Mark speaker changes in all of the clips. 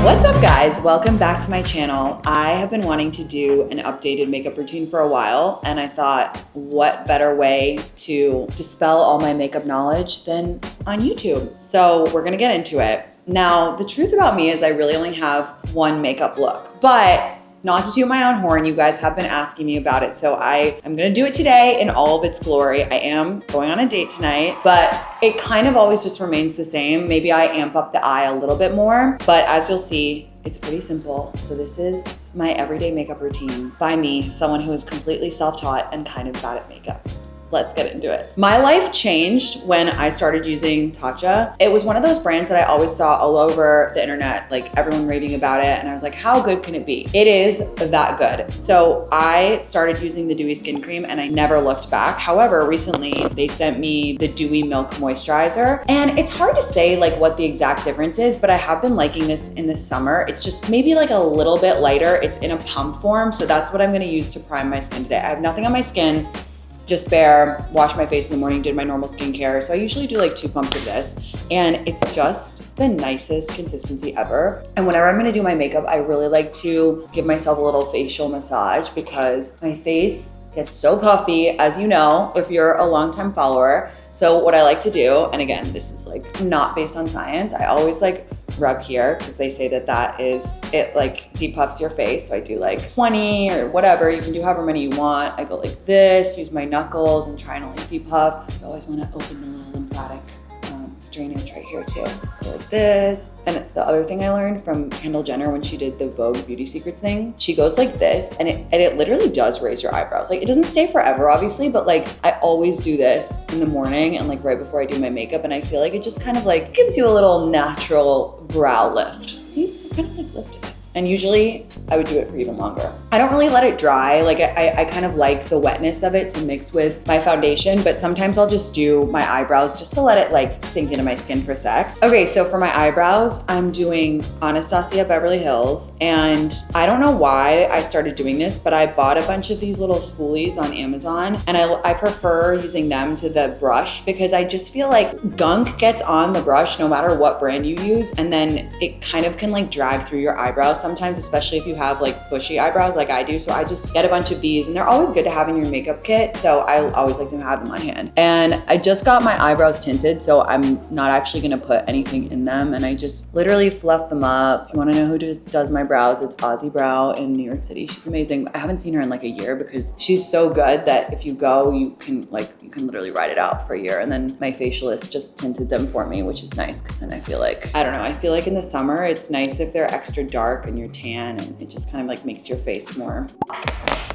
Speaker 1: What's up guys? Welcome back to my channel. I have been wanting to do an updated makeup routine for a while, and I thought what better way to dispel all my makeup knowledge than on YouTube. So we're gonna get into it. Now, the truth about me is I really only have one makeup look, but not to toot my own horn, you guys have been asking me about it, so I am gonna do it today in all of its glory. I am going on a date tonight, but it kind of always just remains the same. Maybe I amp up the eye a little bit more, but as you'll see, it's pretty simple. So this is my everyday makeup routine by me, someone who is completely self-taught and kind of bad at makeup. Let's get into it. My life changed when I started using Tatcha. It was one of those brands that I always saw all over the internet, like everyone raving about it. And I was like, how good can it be? It is that good. So I started using the Dewy Skin Cream and I never looked back. However, recently they sent me the Dewy Milk Moisturizer. And it's hard to say like what the exact difference is, but I have been liking this in the summer. It's just maybe like a little bit lighter. It's in a pump form. So that's what I'm gonna use to prime my skin today. I have nothing on my skin. Just bare, wash my face in the morning, did my normal skincare. So I usually do like 2 pumps of this, and it's just the nicest consistency ever. And whenever I'm gonna do my makeup, I really like to give myself a little facial massage because my face gets so puffy, as you know, if you're a longtime follower. So what I like to do, and again, this is like not based on science, I always like rub here because they say that it like depuffs your face. So I do like 20 or whatever. You can do however many you want. I go like this, use my knuckles and try and like depuff. You always want to open the little lymphatic drainage right here too. Go like this. And the other thing I learned from Kendall Jenner when she did the Vogue Beauty Secrets thing, she goes like this and it literally does raise your eyebrows. Like it doesn't stay forever obviously, but like I always do this in the morning and like right before I do my makeup, and I feel like it just kind of like gives you a little natural brow lift. See, I kind of like lifted it. And usually I would do it for even longer. I don't really let it dry. Like I kind of like the wetness of it to mix with my foundation, but sometimes I'll just do my eyebrows just to let it like sink into my skin for a sec. Okay, so for my eyebrows, I'm doing Anastasia Beverly Hills, and I don't know why I started doing this, but I bought a bunch of these little spoolies on Amazon, and I prefer using them to the brush because I just feel like gunk gets on the brush no matter what brand you use, and then it kind of can like drag through your eyebrows sometimes, especially if you have like bushy eyebrows like I do. So I just get a bunch of these, and they're always good to have in your makeup kit. So I always like to have them on hand. And I just got my eyebrows tinted, so I'm not actually gonna put anything in them. And I just literally fluff them up. If you wanna know who does my brows, it's Aussie Brow in New York City. She's amazing. I haven't seen her in like a year because she's so good that if you go, you can literally ride it out for a year. And then my facialist just tinted them for me, which is nice because then I feel like, I don't know, I feel like in the summer, it's nice if they're extra dark and you're tan, and it just kind of like makes your face more.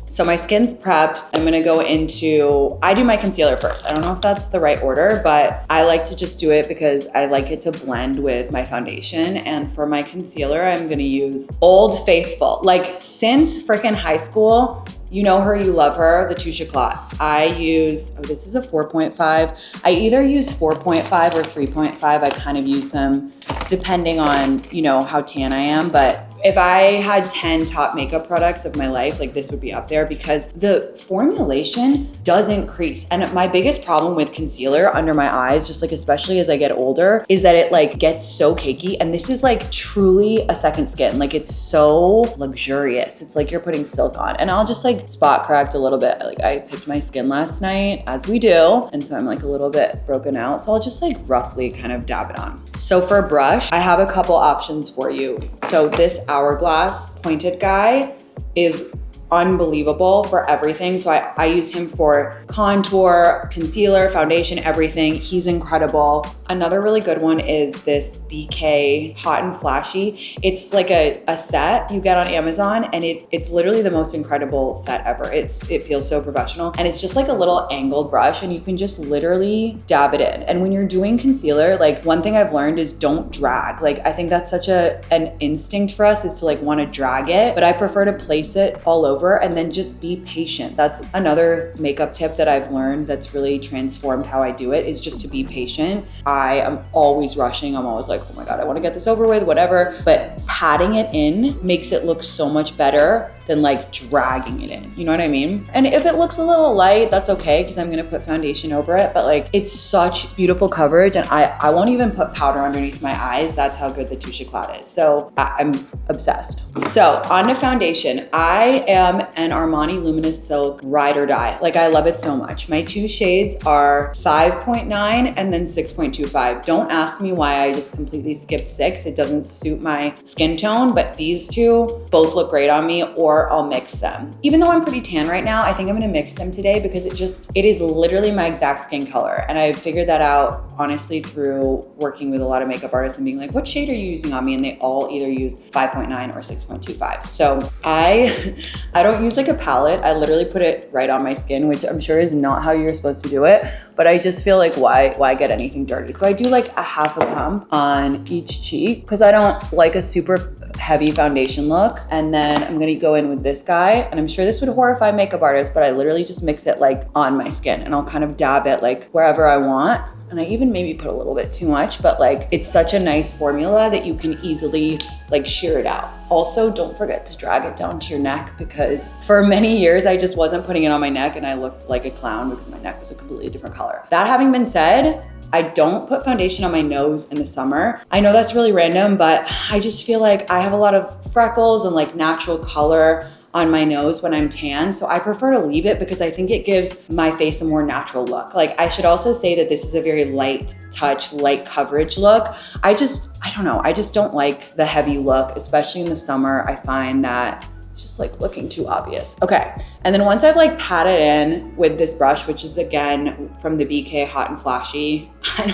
Speaker 1: So my skin's prepped. I'm gonna go into, I do my concealer first. I don't know if that's the right order, but I like to just do it because I like it to blend with my foundation. And for my concealer, I'm gonna use Old Faithful. Like since freaking high school, you know her, you love her, the Touche Éclat. I use, oh, this is a 4.5. I either use 4.5 or 3.5. I kind of use them depending on, you know, how tan I am. But if I had 10 top makeup products of my life, like this would be up there because the formulation doesn't crease. And my biggest problem with concealer under my eyes, just like especially as I get older, is that it like gets so cakey. And this is like truly a second skin. Like it's so luxurious. It's like you're putting silk on. And I'll just like spot correct a little bit. Like I picked my skin last night, as we do. And so I'm like a little bit broken out. So I'll just like roughly kind of dab it on. So for brush, I have a couple options for you. So this Hourglass pointed guy is unbelievable for everything. So I use him for contour, concealer, foundation, everything. He's incredible. Another really good one is this BK Hot and Flashy. It's like a set you get on Amazon, and it's literally the most incredible set ever. It feels so professional, and it's just like a little angled brush, and you can just literally dab it in. And when you're doing concealer, like one thing I've learned is don't drag. Like I think that's such an instinct for us is to like want to drag it, but I prefer to place it all over over and then just be patient. That's another makeup tip that I've learned that's really transformed how I do it, is just to be patient. I am always rushing. I'm always like, oh my God, I want to get this over with, whatever. But patting it in makes it look so much better than like dragging it in. You know what I mean? And if it looks a little light, that's okay, because I'm gonna put foundation over it. But like, it's such beautiful coverage, and I won't even put powder underneath my eyes. That's how good the Touche Eclat is. So I'm obsessed. So on to foundation. I am an Armani Luminous Silk Ride or Die. Like, I love it so much. My two shades are 5.9 and then 6.25. Don't ask me why I just completely skipped 6. It doesn't suit my skin tone, but these two both look great on me, or I'll mix them. Even though I'm pretty tan right now, I think I'm gonna mix them today because it is literally my exact skin color. And I figured that out honestly through working with a lot of makeup artists and being like, what shade are you using on me? And they all either use 5.9 or 6.25. So I don't use like a palette. I literally put it right on my skin, which I'm sure is not how you're supposed to do it. But I just feel like why get anything dirty? So I do like a half a pump on each cheek because I don't like a super heavy foundation look. And then I'm gonna go in with this guy, and I'm sure this would horrify makeup artists, but I literally just mix it like on my skin, and I'll kind of dab it like wherever I want. And I even maybe put a little bit too much, but like, it's such a nice formula that you can easily like shear it out. Also, don't forget to drag it down to your neck, because for many years I just wasn't putting it on my neck and I looked like a clown because my neck was a completely different color. That having been said, I don't put foundation on my nose in the summer. I know that's really random, but I just feel like I have a lot of freckles and like natural color on my nose when I'm tan. So I prefer to leave it because I think it gives my face a more natural look. Like, I should also say that this is a very light touch, light coverage look. I don't know. I just don't like the heavy look, especially in the summer. I find that it's just like looking too obvious. Okay, and then once I've like patted in with this brush, which is again from the BK Hot and Flashy. I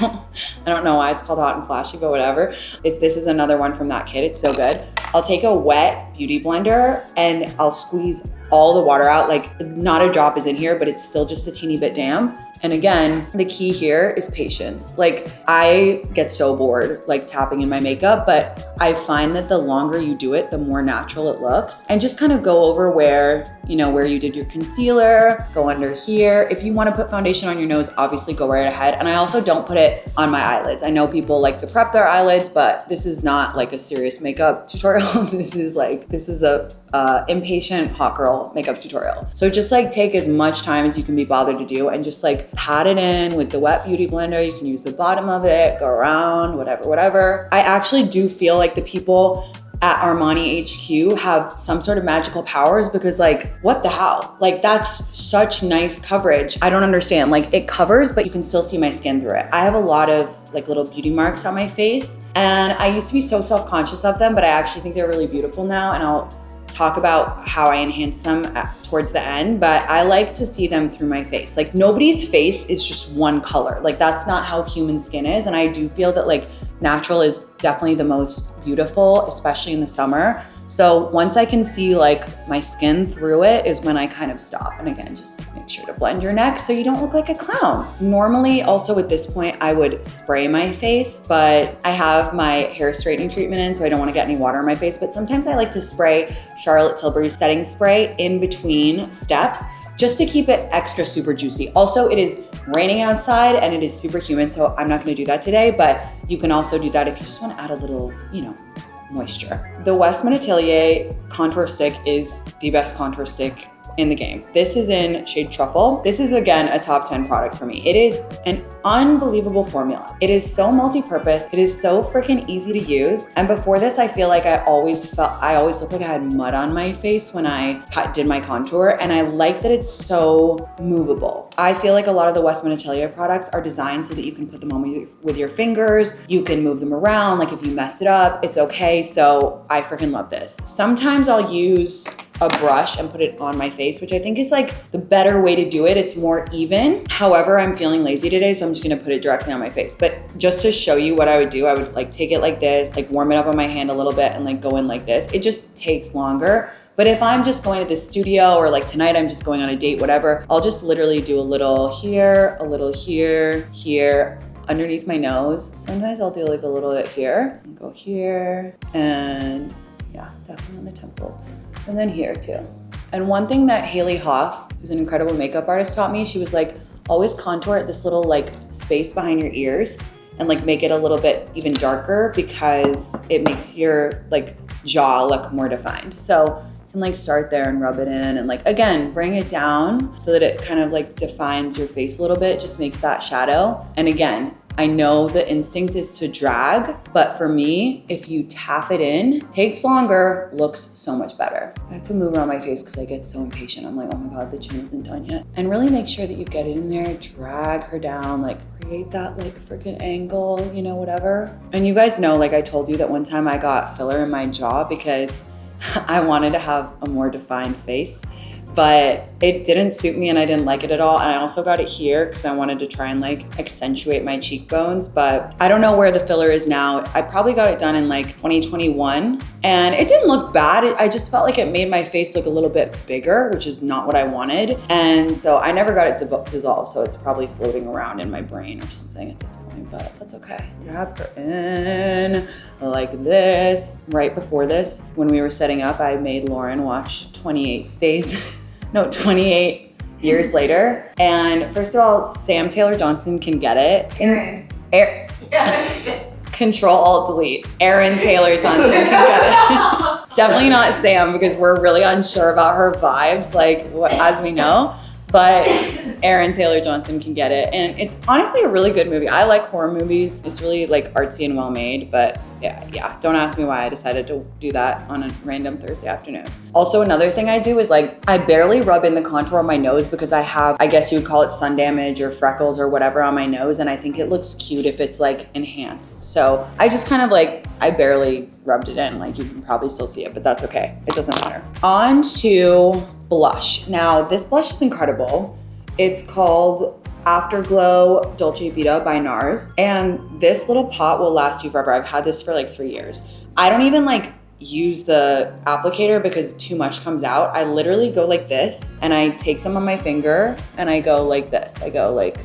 Speaker 1: don't know why it's called Hot and Flashy, but whatever. This is another one from that kit. It's so good. I'll take a wet beauty blender and I'll squeeze all the water out. Like, not a drop is in here, but it's still just a teeny bit damp. And again, the key here is patience. Like, I get so bored like tapping in my makeup, but I find that the longer you do it, the more natural it looks. And just kind of go over where you did your concealer, go under here. If you want to put foundation on your nose, obviously go right ahead. And I also don't put it on my eyelids. I know people like to prep their eyelids, but this is not like a serious makeup tutorial. This is a impatient hot girl makeup tutorial. So just like take as much time as you can be bothered to do and just like pat it in with the wet beauty blender. You can use the bottom of it, go around, whatever. I actually do feel like the people at Armani HQ have some sort of magical powers, because like, what the hell? Like, that's such nice coverage. I don't understand. Like, it covers, but you can still see my skin through it. I have a lot of like little beauty marks on my face, and I used to be so self-conscious of them, but I actually think they're really beautiful now, and I'll talk about how I enhance them towards the end, but I like to see them through my face. Like, nobody's face is just one color. Like, that's not how human skin is. And I do feel that like natural is definitely the most beautiful, especially in the summer. So once I can see like my skin through it is when I kind of stop. And again, just make sure to blend your neck so you don't look like a clown. Normally, also at this point, I would spray my face, but I have my hair straightening treatment in, so I don't want to get any water on my face. But sometimes I like to spray Charlotte Tilbury's setting spray in between steps, just to keep it extra super juicy. Also, it is raining outside and it is super humid, so I'm not gonna do that today, but you can also do that if you just wanna add a little, moisture. The Westman Atelier contour stick is the best contour stick in the game. This is in shade Truffle. This is again a top 10 product for me. It is an unbelievable formula. It is so multi-purpose. It is so freaking easy to use. And before this, I feel like I always looked like I had mud on my face when I did my contour. And I like that it's so movable. I feel like a lot of the Westman Atelier products are designed so that you can put them on with your fingers. You can move them around. Like, if you mess it up, it's okay. So I freaking love this. Sometimes I'll use a brush and put it on my face, which I think is like the better way to do it. It's more even. However, I'm feeling lazy today, so I'm just gonna put it directly on my face. But just to show you what I would do, I would like take it like this, like warm it up on my hand a little bit and like go in like this. It just takes longer. But if I'm just going to the studio, or like tonight I'm just going on a date, whatever, I'll just literally do a little here, here, underneath my nose. Sometimes I'll do like a little bit here, and go here, and yeah, definitely on the temples. And then here too. And one thing that Haley Hoff, who's an incredible makeup artist, taught me, she was like, always contour at this little like space behind your ears and like make it a little bit even darker because it makes your like jaw look more defined. So you can like start there and rub it in and like, again, bring it down so that it kind of like defines your face a little bit, just makes that shadow. And again, I know the instinct is to drag, but for me, if you tap it in, takes longer, looks so much better. I have to move around my face because I get so impatient. I'm like, oh my God, the chin isn't done yet. And really make sure that you get it in there, drag her down, like create that like freaking angle, you know, whatever. And you guys know, like I told you that one time I got filler in my jaw because I wanted to have a more defined face, but it didn't suit me and I didn't like it at all. And I also got it here because I wanted to try and like accentuate my cheekbones, but I don't know where the filler is now. I probably got it done in like 2021 and it didn't look bad. I just felt like it made my face look a little bit bigger, which is not what I wanted. And so I never got it dissolved. So it's probably floating around in my brain or something at this point, but that's okay. Dab her in like this. Right before this, when we were setting up, I made Lauren watch 28 years later. And first of all, Sam Taylor Johnson can get it.
Speaker 2: Aaron.
Speaker 1: Control Alt Delete. Aaron Taylor Johnson can get it. Definitely not Sam because we're really unsure about her vibes, like what, as we know. But Aaron Taylor Johnson can get it. And it's honestly a really good movie. I like horror movies. It's really like artsy and well made, but yeah. Don't ask me why I decided to do that on a random Thursday afternoon. Also, another thing I do is like, I barely rub in the contour on my nose because I have, I guess you would call it sun damage or freckles or whatever on my nose. And I think it looks cute if it's like enhanced. So I just kind of like, I barely rubbed it in. Like you can probably still see it, but that's okay. It doesn't matter. On to blush. Now this blush is incredible. It's called Afterglow Dolce Vita by NARS. And this little pot will last you forever. I've had this for like 3 years. I don't even like use the applicator because too much comes out. I literally go like this and I take some on my finger and I go like this. I go like,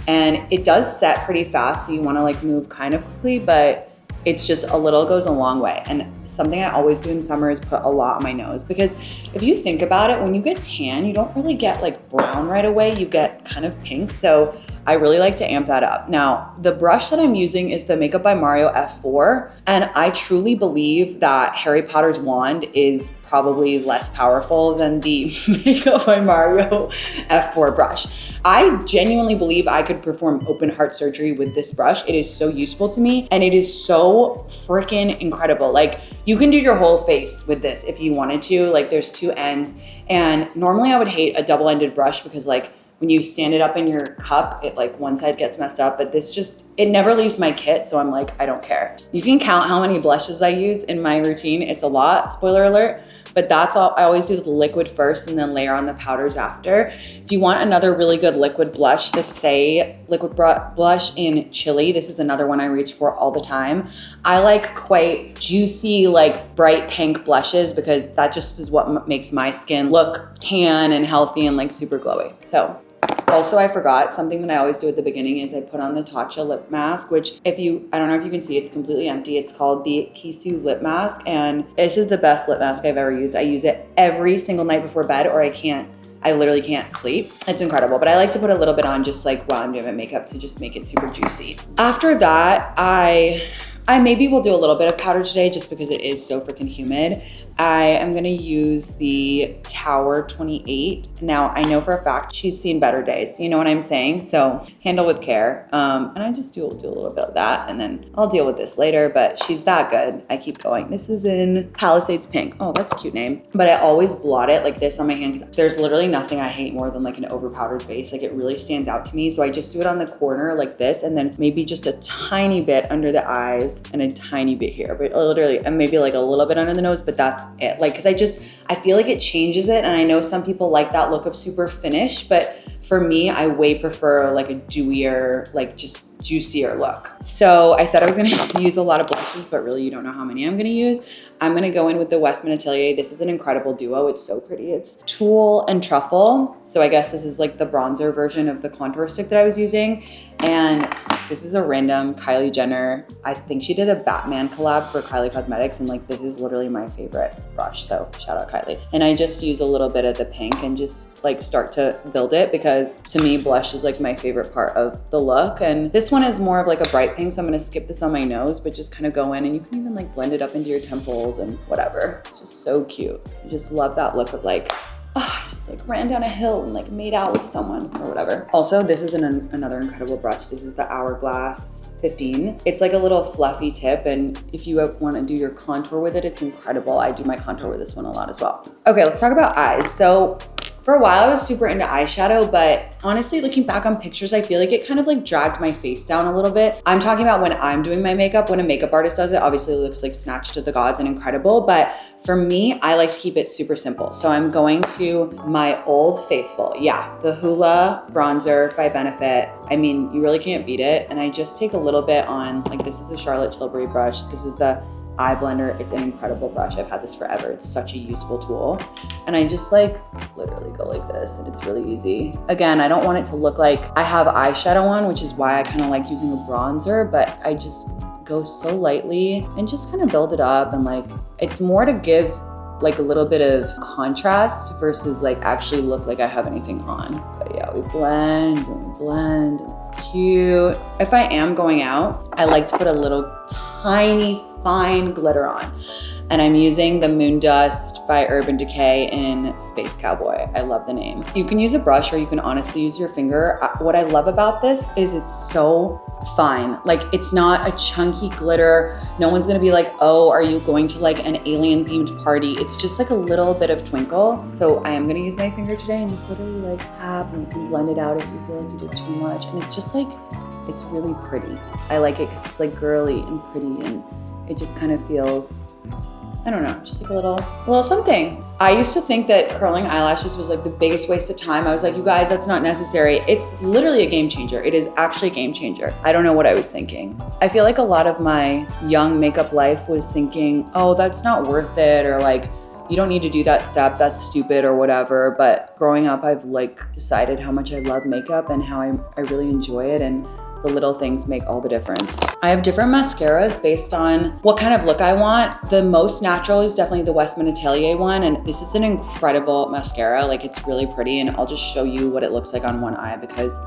Speaker 1: and it does set pretty fast. So you wanna like move kind of quickly, but it's just a little goes a long way. And something I always do in summer is put a lot on my nose because if you think about it, when you get tan, you don't really get like brown right away, you get kind of pink. So I really like to amp that up. Now, the brush that I'm using is the Makeup by Mario F4. And I truly believe that Harry Potter's wand is probably less powerful than the Makeup by Mario F4 brush. I genuinely believe I could perform open heart surgery with this brush. It is so useful to me and it is so freaking incredible. Like you can do your whole face with this if you wanted to. Like there's 2 ends and normally I would hate a double-ended brush because like when you stand it up in your cup, it like one side gets messed up, but this just, it never leaves my kit. So I'm like, I don't care. You can count how many blushes I use in my routine. It's a lot, spoiler alert, but that's all. I always do the liquid first and then layer on the powders after. If you want another really good liquid blush, the Say liquid blush in Chili. This is another one I reach for all the time. I like quite juicy, like bright pink blushes because that just is what makes my skin look tan and healthy and like super glowy. So also, I forgot something that I always do at the beginning is I put on the Tatcha lip mask, which I don't know if you can see, it's completely empty. It's called the Kisu lip mask. And this is the best lip mask I've ever used. I use it every single night before bed or I literally can't sleep. It's incredible, but I like to put a little bit on just like while I'm doing my makeup to just make it super juicy. After that, I maybe will do a little bit of powder today just because it is so freaking humid. I am gonna use the Tower 28. Now, I know for a fact she's seen better days, you know what I'm saying? So handle with care. And I just do a little bit of that and then I'll deal with this later, but she's that good. I keep going. This is in Palisades Pink. Oh, that's a cute name. But I always blot it like this on my hand because there's literally nothing I hate more than like an over powdered face. Like it really stands out to me. So I just do it on the corner like this and then maybe just a tiny bit under the eyes and a tiny bit here, but literally, and maybe like a little bit under the nose, but that's it. Like, cause I feel like it changes it. And I know some people like that look of super finish, but for me, I way prefer like a dewier, like just juicier look. So I said I was gonna use a lot of blushes, but really you don't know how many I'm gonna use. I'm gonna go in with the Westman Atelier. This is an incredible duo. It's so pretty. It's Tulle and Truffle. So I guess this is like the bronzer version of the contour stick that I was using. And this is a random Kylie Jenner. I think she did a Batman collab for Kylie Cosmetics, and like this is literally my favorite brush. So shout out Kylie. And I just use a little bit of the pink and just like start to build it, because to me blush is like my favorite part of the look. And this one is more of like a bright pink, so I'm gonna skip this on my nose, but just kind of go in, and you can even like blend it up into your temples and whatever. It's just so cute. I just love that look of like, oh, I just like ran down a hill and like made out with someone or whatever. Also, this is another incredible brush. This is the Hourglass 15. It's like a little fluffy tip, and if you want to do your contour with it, it's incredible. I do my contour with this one a lot as well. Okay, let's talk about eyes. So for a while I was super into eyeshadow, but honestly, looking back on pictures, I feel like it kind of like dragged my face down a little bit. I'm talking about when I'm doing my makeup. When a makeup artist does it, obviously it looks like snatched to the gods and incredible, but for me, I like to keep it super simple. So I'm going to my Old Faithful. Yeah, the Hoola bronzer by Benefit. I mean, you really can't beat it. And I just take a little bit on, like this is a Charlotte Tilbury brush. This is the eye blender. It's an incredible brush. I've had this forever. It's such a useful tool. And I just like literally go like this, and it's really easy. Again, I don't want it to look like I have eyeshadow on, which is why I kind of like using a bronzer, but I just go so lightly and just kind of build it up. And like, it's more to give like a little bit of contrast versus like actually look like I have anything on. But yeah, we blend and we blend, and it's cute. If I am going out, I like to put a little tiny fine glitter on. And I'm using the Moon Dust by Urban Decay in Space Cowboy. I love the name. You can use a brush, or you can honestly use your finger. What I love about this is it's so fine. Like, it's not a chunky glitter. No one's gonna be like, oh, are you going to like an alien themed party? It's just like a little bit of twinkle. So I am gonna use my finger today and just literally like tap, and you can blend it out if you feel like you did too much. And it's just like, it's really pretty. I like it because it's like girly and pretty, and it just kind of feels, I don't know, just like a little something. I used to think that curling eyelashes was like the biggest waste of time. I was like, you guys, that's not necessary. It's literally a game changer. It is actually a game changer. I don't know what I was thinking. I feel like a lot of my young makeup life was thinking, oh, that's not worth it, or like, you don't need to do that step, that's stupid or whatever. But growing up, I've like decided how much I love makeup and how I really enjoy it, and the little things make all the difference. I have different mascaras based on what kind of look I want. The most natural is definitely the Westman Atelier one, and this is an incredible mascara. Like, it's really pretty, and I'll just show you what it looks like on one eye because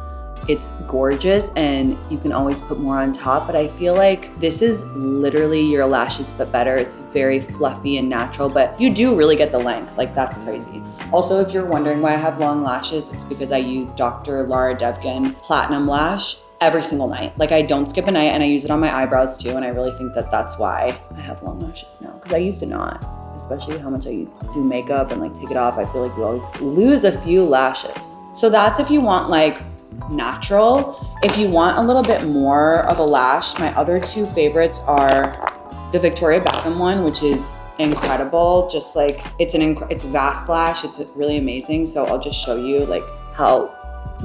Speaker 1: it's gorgeous, and you can always put more on top, but I feel like this is literally your lashes but better. It's very fluffy and natural, but you do really get the length. Like, that's crazy. Also, if you're wondering why I have long lashes, it's because I use Dr. Lara Devgan Platinum Lash every single night. Like, I don't skip a night, and I use it on my eyebrows too, and I really think that that's why I have long lashes now, because I used to not, especially how much I do makeup and like take it off. I feel like you always lose a few lashes. So that's if you want like natural. If you want a little bit more of a lash, my other two favorites are the Victoria Beckham one, which is incredible. Just like, it's Vast Lash. It's really amazing. So I'll just show you like how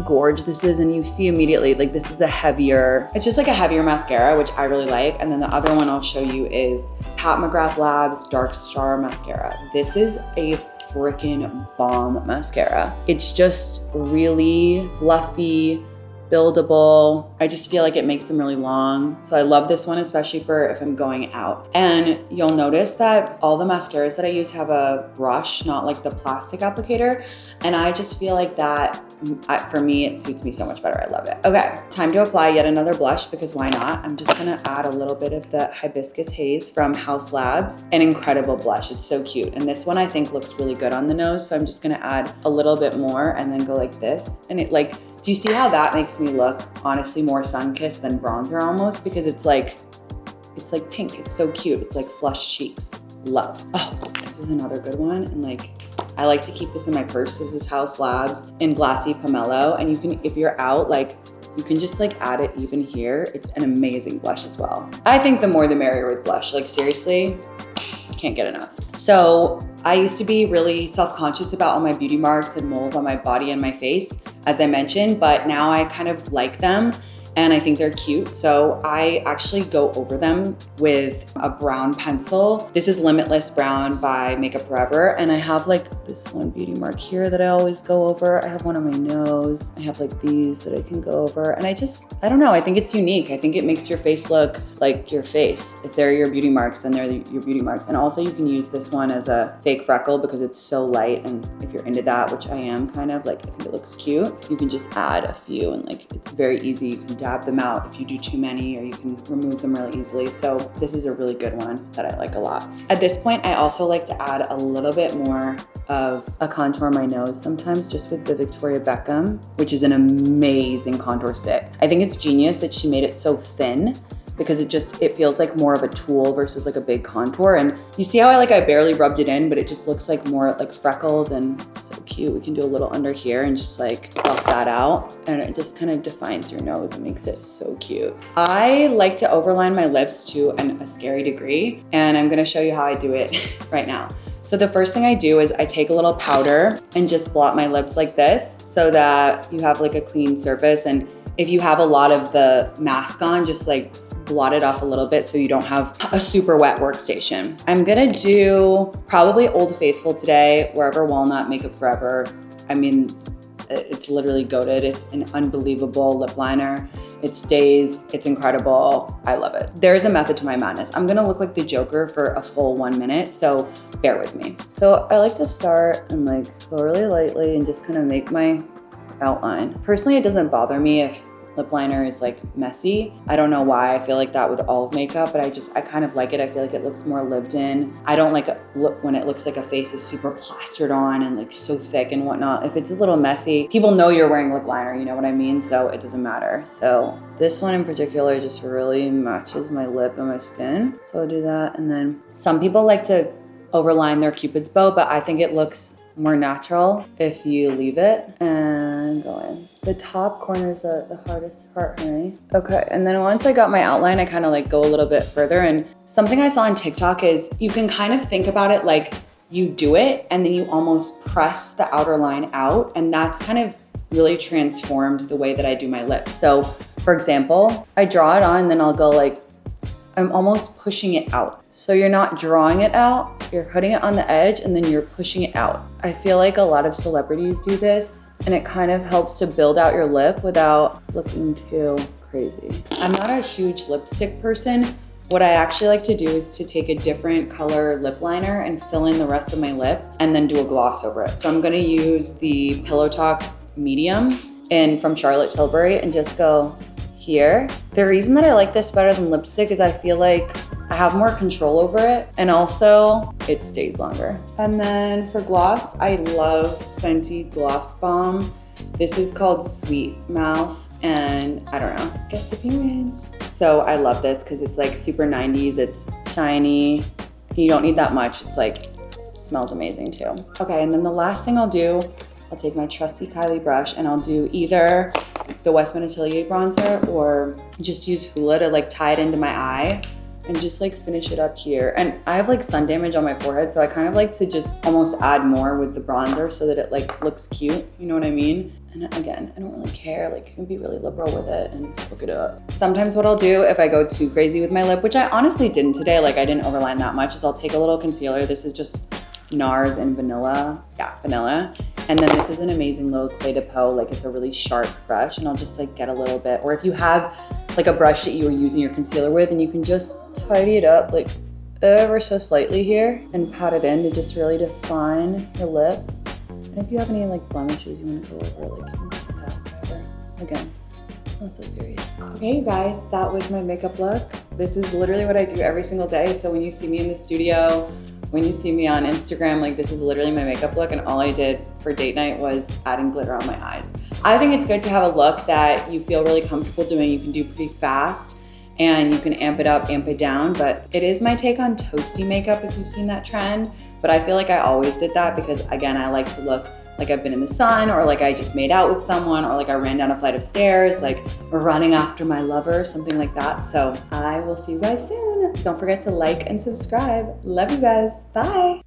Speaker 1: gorgeous this is, and you see immediately like this is it's just like a heavier mascara, which I really like. And then the other one I'll show you is Pat McGrath Labs Dark Star Mascara. This is a freaking bomb mascara. It's just really fluffy, buildable. I just feel like it makes them really long. So I love this one, especially for if I'm going out. And you'll notice that all the mascaras that I use have a brush, not like the plastic applicator. And I just feel like that, for me, it suits me so much better. I love it. Okay, time to apply yet another blush, because why not? I'm just gonna add a little bit of the Hibiscus Haze from Haus Labs. An incredible blush, it's so cute. And this one I think looks really good on the nose. So I'm just gonna add a little bit more and then go like this. And it like, do you see how that makes me look honestly more sun-kissed than bronzer almost? Because it's like pink, it's so cute. It's like flush cheeks, love. Oh, this is another good one. And like, I like to keep this in my purse. This is Haus Labs in Glassy Pomelo. And you can, if you're out, like, you can just like add it even here. It's an amazing blush as well. I think the more the merrier with blush. Like, seriously, can't get enough. So I used to be really self-conscious about all my beauty marks and moles on my body and my face, as I mentioned, but now I kind of like them. and I think they're cute. So I actually go over them with a brown pencil. This is Limitless Brown by Makeup Forever. And I have like this one beauty mark here that I always go over. I have one on my nose. I have like these that I can go over. And I don't know, I think it's unique. I think it makes your face look like your face. If they're your beauty marks, then they're your beauty marks. And also you can use this one as a fake freckle because it's so light. And if you're into that, which I am kind of, like, I think it looks cute, you can just add a few and like, it's very easy. You can dab them out if you do too many, or you can remove them really easily. So this is a really good one that I like a lot. At this point, I also like to add a little bit more of a contour on my nose sometimes, just with the Victoria Beckham, which is an amazing contour stick. I think it's genius that she made it so thin, because it feels like more of a tool versus like a big contour. And you see how I barely rubbed it in, but it just looks like more like freckles, and it's so cute. We can do a little under here and just like buff that out, and it just kind of defines your nose and makes it so cute. I like to overline my lips to a scary degree, and I'm gonna show you how I do it right now. So the first thing I do is I take a little powder and just blot my lips like this so that you have like a clean surface. And if you have a lot of the mask on, just like blot it off a little bit so you don't have a super wet workstation. I'm gonna do probably Old Faithful today, Wherever Walnut, Makeup Forever. I mean, it's literally goated. It's an unbelievable lip liner. It stays, it's incredible. I love it. There's a method to my madness. I'm gonna look like the Joker for a full 1 minute, so bear with me. So I like to start and like go really lightly and just kind of make my outline. Personally, it doesn't bother me if lip liner is like messy. I don't know why. I feel like that with all of makeup, but I kind of like it. I feel like it looks more lived in. I don't like when it looks like a face is super plastered on and like so thick and whatnot. If it's a little messy, people know you're wearing lip liner, you know what I mean? So it doesn't matter. So this one in particular just really matches my lip and my skin. So I'll do that. And then some people like to overline their Cupid's bow, but I think it looks more natural if you leave it and go in. The top corner is the hardest part, honey. Okay, and then once I got my outline, I kind of like go a little bit further. And something I saw on TikTok is you can kind of think about it like you do it and then you almost press the outer line out, and that's kind of really transformed the way that I do my lips. So for example, I draw it on and then I'll go like, I'm almost pushing it out. So you're not drawing it out, you're putting it on the edge and then you're pushing it out. I feel like a lot of celebrities do this, and it kind of helps to build out your lip without looking too crazy. I'm not a huge lipstick person. What I actually like to do is to take a different color lip liner and fill in the rest of my lip and then do a gloss over it. So I'm gonna use the Pillow Talk Medium from Charlotte Tilbury and just go here. The reason that I like this better than lipstick is I feel like I have more control over it, and also it stays longer. And then for gloss, I love Fenty Gloss Bomb. This is called Sweet Mouth, and I don't know, guest appearance. So I love this because it's like super 90s, it's shiny. You don't need that much, it's like, smells amazing too. Okay, and then the last thing I'll do, I'll take my trusty Kylie brush and I'll do either the Westman Atelier bronzer or just use Hoola to like tie it into my eye and just like finish it up here. And I have like sun damage on my forehead, so I kind of like to just almost add more with the bronzer so that it like looks cute, you know what I mean? And again, I don't really care, like you can be really liberal with it and look it up. Sometimes what I'll do if I go too crazy with my lip, which I honestly didn't today, like I didn't overline that much, is I'll take a little concealer. This is just NARS and vanilla. Yeah, vanilla. And then this is an amazing little Clé de Peau, like it's a really sharp brush, and I'll just like get a little bit, or if you have like a brush that you were using your concealer with, and you can just tidy it up like ever so slightly here and pat it in to just really define your lip. And if you have any like blemishes you want to go over, like you can do that, whatever. Again, it's not so serious. Okay, you guys, that was my makeup look. This is literally what I do every single day. So when you see me in the studio, when you see me on Instagram, like this is literally my makeup look, and all I did for date night was adding glitter on my eyes. I think it's good to have a look that you feel really comfortable doing. You can do pretty fast and you can amp it up, amp it down, but it is my take on toasty makeup if you've seen that trend. But I feel like I always did that because again, I like to look like I've been in the sun, or like I just made out with someone, or like I ran down a flight of stairs, like we're running after my lover, something like that. So I will see you guys soon. Don't forget to like and subscribe. Love you guys. Bye.